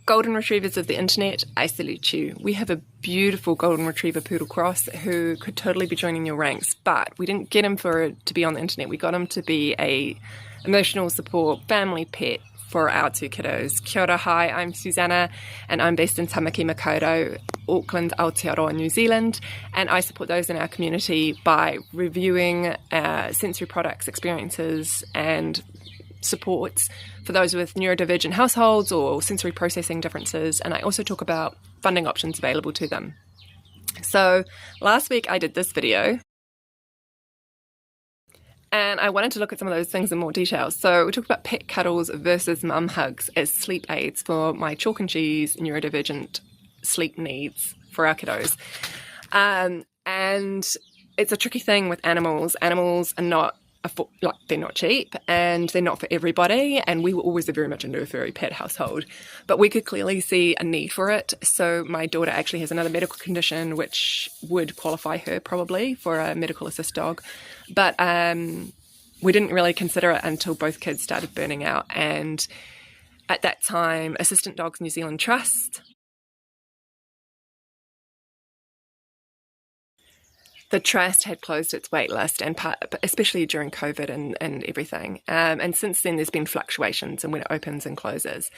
Golden retrievers of the internet, I salute you. We have a beautiful golden retriever poodle cross who could totally be joining your ranks, but we didn't get him to be on the internet. We got him to be a emotional support family pet for our two kiddos. Kia ora, hi, I'm Susanna and I'm based in Tamaki Makaurau, Auckland, Aotearoa, New Zealand, and I support those in our community by reviewing sensory products, experiences and supports for those with neurodivergent households or sensory processing differences, and I also talk about funding options available to them. So last week I did this video and I wanted to look at some of those things in more detail. So we talked about pet cuddles versus mum hugs as sleep aids for my chalk and cheese neurodivergent sleep needs for our kiddos. And it's a tricky thing with animals. Animals are not they're not cheap and they're not for everybody, and we were always very much into a furry pet household, but we could clearly see a need for it. So my daughter actually has another medical condition which would qualify her probably for a medical assist dog, but we didn't really consider it until both kids started burning out. And at that time, Assistant Dogs New Zealand Trust, the trust had closed its wait list, and especially during COVID and everything. And since then, there's been fluctuations in when it opens and closes.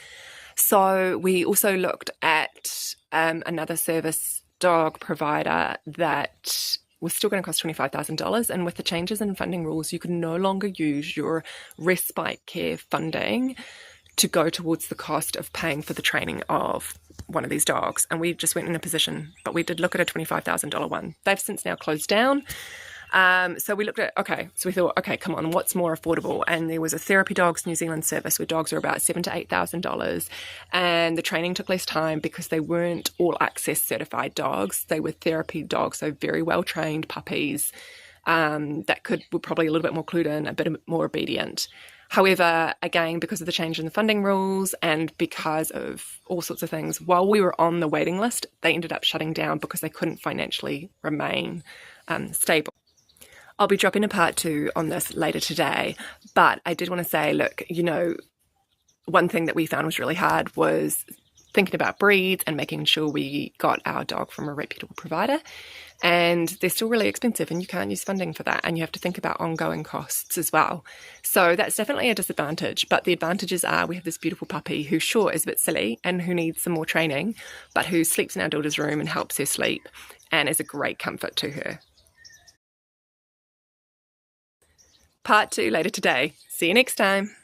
So we also looked at another service dog provider that was still going to cost $25,000. And with the changes in funding rules, you could no longer use your respite care funding to go towards the cost of paying for the training of one of these dogs. And we just went in a position, but we did look at a $25,000 one. They've since now closed down. So we looked at, so we thought, come on, what's more affordable? And there was a Therapy Dogs New Zealand service where dogs are about $7,000 to $8,000. And the training took less time because they weren't all access certified dogs. They were therapy dogs, so very well trained puppies that were probably a little bit more clued in, a bit more obedient. However, again, because of the change in the funding rules and because of all sorts of things, while we were on the waiting list, they ended up shutting down because they couldn't financially remain stable. I'll be dropping a part 2 on this later today, but I did want to say, look, one thing that we found was really hard was thinking about breeds and making sure we got our dog from a reputable provider. And they're still really expensive and you can't use funding for that. And you have to think about ongoing costs as well. So that's definitely a disadvantage. But the advantages are we have this beautiful puppy who sure is a bit silly and who needs some more training, but who sleeps in our daughter's room and helps her sleep and is a great comfort to her. Part 2 later today. See you next time.